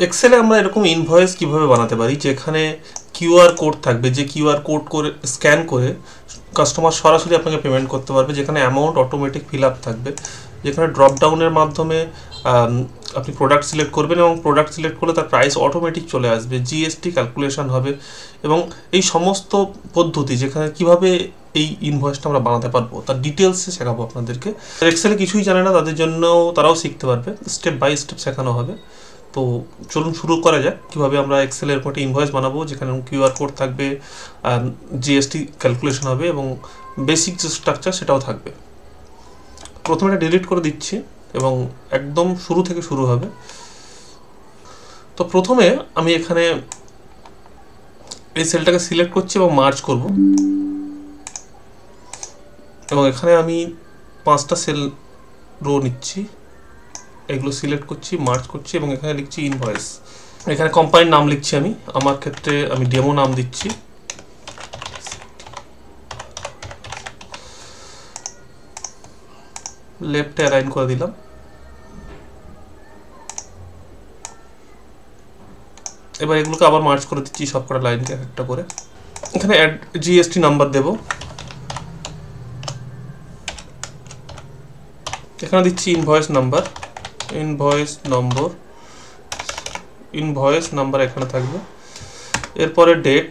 এক্সেলে আমরা এরকম ইনভয়েস কিভাবে বানাতে পারি যেখানে কিউআর কোড থাকবে, যে কিউআর কোড করে স্ক্যান করে কাস্টমার সরাসরি আপনাকে পেমেন্ট করতে পারবে, যেখানে অ্যামাউন্ট অটোমেটিক ফিল আপ থাকবে, যেখানে ড্রপ ডাউনের মাধ্যমে আপনি প্রোডাক্ট সিলেক্ট করবেন এবং প্রোডাক্ট সিলেক্ট করলে তার প্রাইস অটোমেটিক চলে আসবে, জিএসটি ক্যালকুলেশন হবে এবং এই সমস্ত পদ্ধতি যেখানে কিভাবে এই ইনভয়েসটা আমরা বানাতে পারবো তার ডিটেলসে শেখাবো আপনাদেরকে। এক্সেলে কিছুই জানে না তাদের জন্য, তারাও শিখতে পারবে, স্টেপ বাই স্টেপ শেখানো হবে। তো চলুন শুরু করা যাক কীভাবে আমরা এক্সেলের একটা ইনভয়েস বানাবো যেখানে কিউআর কোড থাকবে, জিএসটি ক্যালকুলেশন হবে এবং বেসিক যে স্ট্রাকচার সেটাও থাকবে। প্রথমে এটা ডিলিট করে দিচ্ছি এবং একদম শুরু থেকে শুরু হবে। তো প্রথমে আমি এখানে এই সেলটাকে সিলেক্ট করছি এবং মার্জ করব এবং এখানে আমি 5টা সেল রো নিচ্ছি, এগুলো সিলেক্ট করছি, মার্জ করছি এবং এখানে লিখছি ইনভয়েস। এখানে কোম্পানির নাম লিখছি, আমি আমার ক্ষেত্রে আমি ডেমো নাম দিচ্ছি। লেফটে অ্যালাইন করে দিলাম। এবার এগুলোকে আবার মার্জ করে দিচ্ছি সবকটা লাইনকে একটা করে। এখানে অ্যাড জিএসটি নাম্বার দেব, এখানে দিচ্ছি ইনভয়েস নাম্বার, ইনভয়েস নাম্বার এখানে থাকবে। এরপরে ডেট,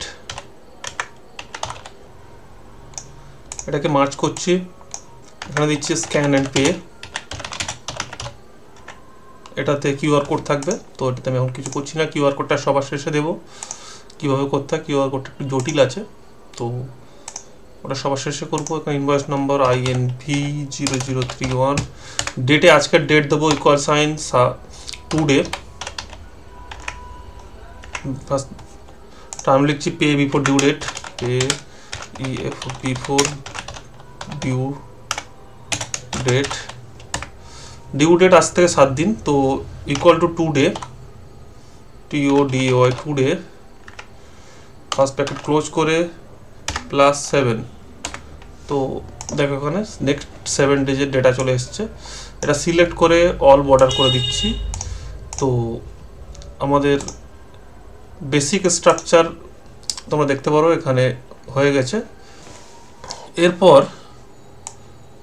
এটাকে মার্জ করছি, এখানে দিচ্ছি স্ক্যান অ্যান্ড পে, এটাতে কিউআর কোড থাকবে। তো এটাতে আমি এখন কিছু করছি না, কিউআর কোডটা সবার শেষে দেবো। কীভাবে করতে হয়, কিউআর কোডটা একটু জটিল আছে, তো ওটা সবার শেষে করবো। এখানে ইনভয়েস নাম্বার INV0031, ডেটে আজকের ডেট দেবো equal sign today, first term লিখছি pay before due date, pay before due date, due date আজ থেকে 7 দিন, তো equal to today, TODY today, first bracket close করে +7। তো দেখো এখানে নেক্সট 7 ডেজের ডেটা চলে এসছে। এটা সিলেক্ট করে অল বর্ডার করে দিচ্ছি। তো আমাদের বেসিক স্ট্রাকচার তোমরা দেখতে পারো এখানে হয়ে গেছে। এরপর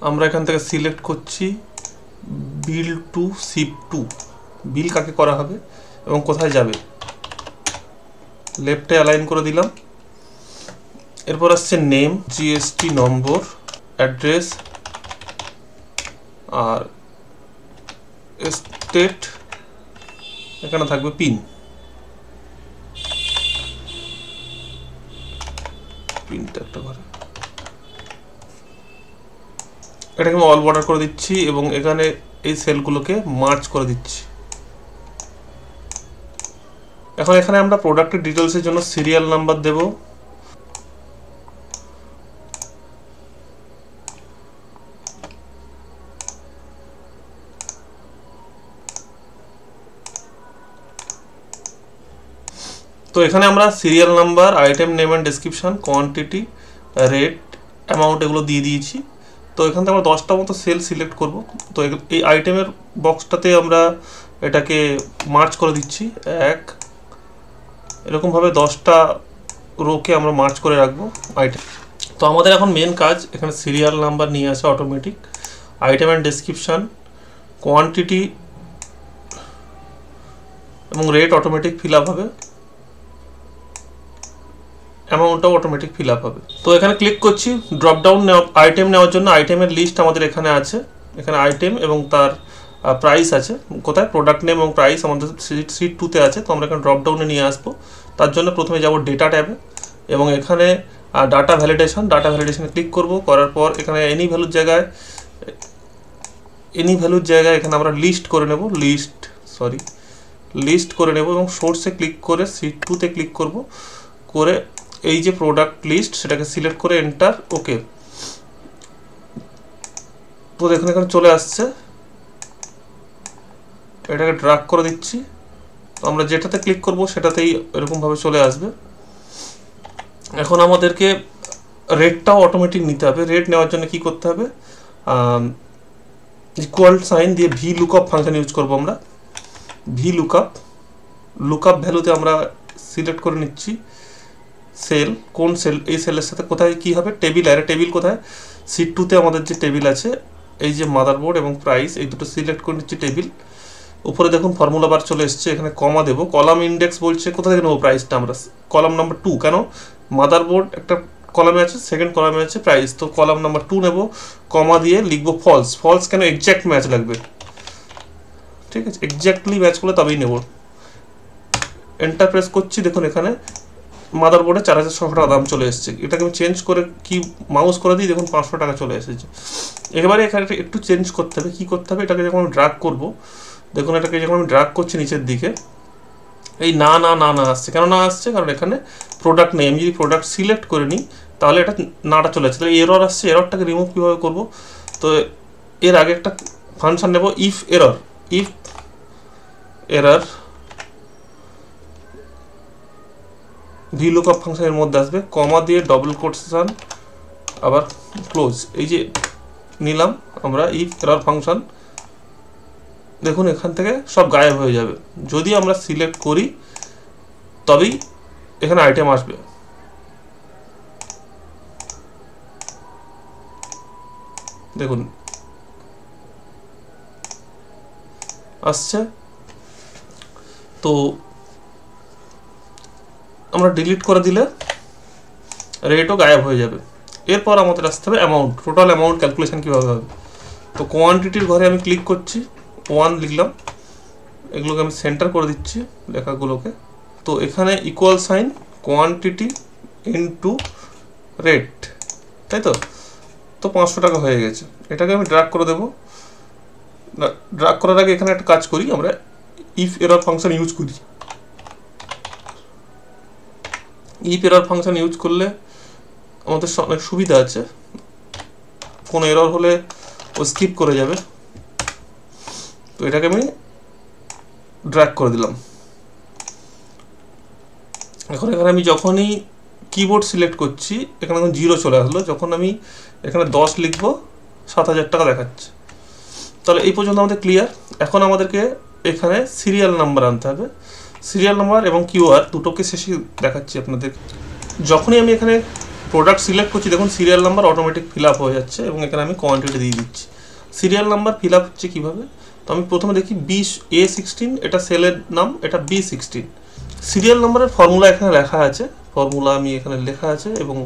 আমরা এখান থেকে সিলেক্ট করছি বিল টু শিপ টু, বিল কাকে করা হবে এবং কোথায় যাবে, লেফটে অ্যালাইন করে দিলাম। এরপর আসছে নেম, জিএসটি নম্বর, অ্যাড্রেস আর স্টেট, এখানে থাকবে পিন, পিনটা একটা করে এটাকে আমি অল বর্ডার করে দিচ্ছি এবং এখানে এই সেলগুলোকে মার্জ করে দিচ্ছি। এখন এখানে আমরা প্রোডাক্টের ডিটেলসের জন্য সিরিয়াল নাম্বার দেব, তো এখানে আমরা serial number, item name and description, quantity, rate, amount এগুলো দিয়ে দিয়েছি। তো এখান থেকে আমরা 10টা মতো সেল সিলেক্ট করব। তো এই আইটেমের বক্সটাতে আমরা এটাকে মার্জ করে দিচ্ছি, এরকমভাবে 10টা রোকে আমরা মার্জ করে রাখবো আইটেম। তো আমাদের এখন মেন কাজ এখানে সিরিয়াল নাম্বার নিয়ে আসে automatic, item and description, quantity এবং রেট অটোমেটিক ফিল আপ হবে, অ্যামাউন্টটাও অটোমেটিক ফিল আপ হবে। তো এখানে ক্লিক করছি, ড্রপ ডাউন আইটেম নেওয়ার জন্য আইটেমের লিস্ট আমাদের এখানে আছে, এখানে আইটেম এবং তার প্রাইস আছে, কোথায় প্রোডাক্ট নেম এবং প্রাইস আমাদের সিট 2তে আছে। তো আমরা এখানে ড্রপ ডাউনে নিয়ে আসবো, তার জন্য প্রথমে যাব ডেটা ট্যাবে এবং এখানে ডাটা ভ্যালিডেশনে ক্লিক করব। করার পর এখানে এনি ভ্যালুর জায়গায় এখানে আমরা লিস্ট করে নেব, লিস্ট করে নেব এবং সোর্সে ক্লিক করে সিট 2তে ক্লিক করব, করে এই যে প্রোডাক্ট লিস্ট সেটাকে সিলেক্ট করে এন্টার, ওকে। তো দেখুন এখানে চলে আসছে, এটাকে ড্র্যাগ করে দিচ্ছি। তো আমরা যেটাতে ক্লিক করব সেটাতেই এরকমভাবে চলে আসবে। এখন আমাদেরকে রেটটাও অটোমেটিক নিতে হবে। রেট নেওয়ার জন্য কি করতে হবে, ইকুয়াল সাইন দিয়ে ভি লুকআপ ফাংশন ইউজ করব আমরা। ভি লুকআপ লুকআপ ভ্যালুতে আমরা সিলেক্ট করে নিচ্ছি সেল, কোন সেল, এই সেলের সাথে কোথায় কি হবে, টেবিল অ্যারে, টেবিল কোথায়, সিট 2তে আমাদের যে টেবিল আছে এই যে মাদারবোর্ড এবং প্রাইস, এই দুটো সিলেক্ট করে নিচ্ছি টেবিল। উপরে দেখুন ফর্মুলা বার চলে এসছে, এখানে কমা দেবো, কলাম ইন্ডেক্স বলছে কোথা থেকে নেবো প্রাইসটা, আমরা কলাম নাম্বার 2, কেন মাদারবোর্ড একটা কলামে আছে, সেকেন্ড কলামে আছে প্রাইস, তো কলাম নাম্বার 2 নেব, কমা দিয়ে লিখবো ফলস, ফলস কেন, এক্স্যাক্ট ম্যাচ লাগবে, ঠিক আছে, এক্স্যাক্টলি ম্যাচ করলে তবেই নেব। এন্টার প্রেস করছি, দেখুন এখানে মাদারবোর্ডে 4600 টাকা দাম চলে এসেছে, এটাকে আমি চেঞ্জ করে কি মাউস করে দিই, দেখুন 500 টাকা চলে এসেছে। এবারে এখানে একটু চেঞ্জ করতে হবে, কি করতে হবে, এটাকে যখন আমি ড্র্যাগ করবো, দেখুন এটাকে যখন আমি ড্র্যাগ করছি নিচের দিকে, এই না না না না আসছে, কেন না আসছে, কারণ এখানে প্রোডাক্ট নেই, আমি যদি প্রোডাক্ট সিলেক্ট করে নিই তাহলে এটা নাটা চলে আসছে, তাহলে এরর আসছে, এররটাকে রিমুভ কীভাবে করবো, তো এর আগে একটা ফাংশন নেব, if error, if error VLOOKUP ফাংশনের মধ্যে আসবে, কমা দিয়ে ডবল কোটেশন আবার ক্লোজ, এই যে নিলাম আমরা ইফ এরর ফাংশন, দেখুন এখান থেকে সব গায়েব হয়ে যাবে, যদি আমরা সিলেক্ট করি তবেই এখানে আইটেম আসবে। দেখুন আসছে, তো আমরা ডিলিট করে দিলে রেটও গায়েব হয়ে যাবে। এরপর আমাদের আসতে হবে অ্যামাউন্ট, টোটাল অ্যামাউন্ট ক্যালকুলেশন কীভাবে হবে, তো কোয়ান্টিটির ঘরে আমি ক্লিক করছি, 1 লিখলাম, এগুলোকে আমি সেন্টার করে দিচ্ছি লেখাগুলোকে, তো এখানে equal sign quantity into rate, তাই তো, তো 500 টাকা হয়ে গেছে, এটাকে আমি ড্র্যাগ করে দেবো। ড্র্যাগ করার আগে এখানে একটা কাজ করি, আমরা ইফ এরর ফাংশন ইউজ করি, ইফ এরর ফাংশন ইউজ করলে আমাদের অনেক সুবিধা আছে, কোনো এরর হলে ও স্কিপ করে যাবে, তো এটাকে আমি ড্র্যাগ করে দিলাম। এখন এখানে আমি যখনই কিবোর্ড সিলেক্ট করছি এখানে এখন 0 চলে আসলো, যখন আমি এখানে 10 লিখবো 7000 টাকা দেখাচ্ছে। তাহলে এই পর্যন্ত আমাদের ক্লিয়ার। এখন আমাদেরকে এখানে সিরিয়াল নাম্বার আনতে হবে, সিরিয়াল নাম্বার এবং কিউআর দুটোকে শেষে দেখাচ্ছি আপনাদের। যখনই আমি এখানে প্রোডাক্ট সিলেক্ট করছি দেখুন serial number automatic fill up হয়ে যাচ্ছে এবং এখানে আমি কোয়ান্টিটি দিয়ে দিচ্ছি। সিরিয়াল নাম্বার ফিল আপ হচ্ছে কীভাবে, তো আমি প্রথমে দেখি A16, এটা সেলের নাম, এটা B16। সিরিয়াল নাম্বারের ফর্মুলা এখানে লেখা আছে, ফর্মুলা আমি এখানে লেখা আছে এবং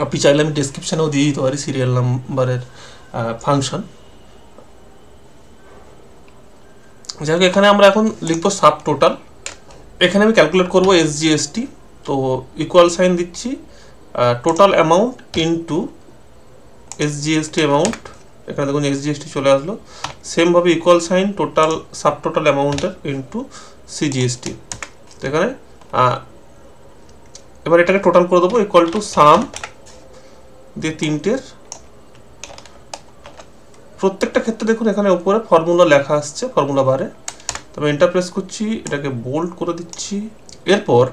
আপনি চাইলে আমি ডেসক্রিপশানেও দিয়ে দিতে পারি সিরিয়াল নাম্বারের ফাংশন। যাই হোক এখানে আমরা এখন লিখবো সাব টোটাল, এখানে আমি ক্যালকুলেট করবো SGST, তো ইকুয়াল সাইন দিচ্ছি total amount into SGST amount, এখানে দেখুন SGST চলে আসলো, সেমভাবে equal sign total sub total অ্যামাউন্টের ইনটু CGST, তো এখানে এবার এটাকে টোটাল করে দেবো ইকুয়াল টু সাম দিয়ে তিনটের, প্রত্যেকটা ক্ষেত্রে দেখুন এখানে উপরে ফর্মুলা লেখা আসছে ফর্মুলা বারে, তবে এন্টার প্রেস করছি, এটাকে বোল্ড করে দিচ্ছি। এরপর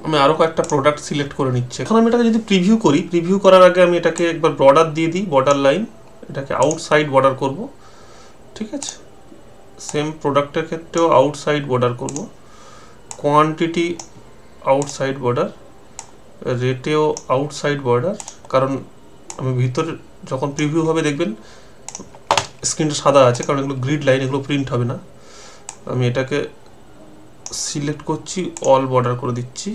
আমি আরও কয়েকটা প্রোডাক্ট সিলেক্ট করে নিচ্ছি। এখন আমি এটাকে যদি প্রিভিউ করি, প্রিভিউ করার আগে আমি এটাকে একবার বর্ডার দিয়ে দিই, বর্ডার লাইন, এটাকে আউটসাইড বর্ডার করব, ঠিক আছে, সেম প্রোডাক্টের ক্ষেত্রেও আউটসাইড বর্ডার করব, কোয়ান্টিটি আউটসাইড বর্ডার, রেটেও আউটসাইড বর্ডার, কারণ আমি ভিতরে যখন প্রিভিউ হবে দেখবেন স্ক্রিনটা সাদা আছে, কারণ এগুলো গ্রিড লাইন, এগুলো প্রিন্ট হবে না। আমি এটাকে সিলেক্ট করছি, অল বর্ডার করে দিচ্ছি।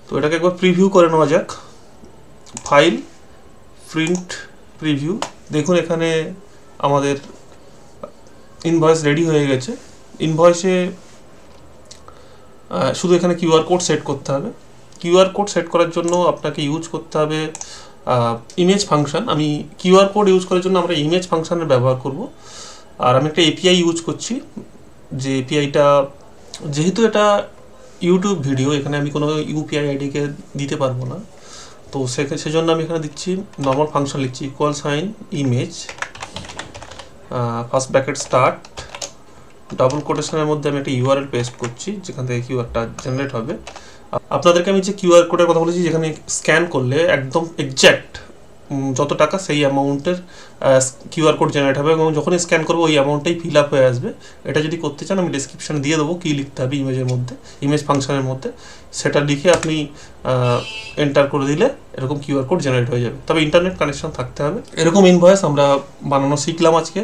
তো এটাকে একবার প্রিভিউ করে নেওয়া যাক, ফাইল, প্রিন্ট প্রিভিউ, দেখুন এখানে আমাদের ইনভয়েস রেডি হয়ে গেছে। ইনভয়েসে শুধু এখানে কিউআর কোড সেট করতে হবে। কিউআর কোড সেট করার জন্য আপনাকে ইউজ করতে হবে ইমেজ ফাংশন। আমি কিউআর কোড ইউজ করার জন্য আমরা ইমেজ ফাংশনের ব্যবহার করব, আর আমি একটা এপিআই ইউজ করছি, যে এপিআইটা যেহেতু এটা ইউটিউব ভিডিও, এখানে আমি কোনো ইউপিআই আইডিকে দিতে পারবো না, তো সেজন্য আমি এখানে দিচ্ছি নর্মাল ফাংশন লিখছি, equal sign image first bracket start, double কোটেশনের মধ্যে আমি একটা ইউআরএল পেস্ট করছি যেখান থেকে কিউআরটা জেনারেট হবে। আপনাদেরকে আমি যে কিউআর কোডের কথা বলেছি, যেখানে স্ক্যান করলে একদম এক্স্যাক্ট যত টাকা সেই অ্যামাউন্টের কিউআর কোড জেনারেট হবে এবং যখনই স্ক্যান করবো ওই অ্যামাউন্টটাই ফিল আপ হয়ে আসবে। এটা যদি করতে চান আমি ডিসক্রিপশানে দিয়ে দেবো কী লিখতে হবে ইমেজের মধ্যে, ইমেজ ফাংশনের মধ্যে, সেটা লিখে আপনি এন্টার করে দিলে এরকম কিউআর কোড জেনারেট হয়ে যাবে। তবে ইন্টারনেট কানেকশন থাকতে হবে। এরকম ইনভয়েস আমরা বানানো শিখলাম আজকে।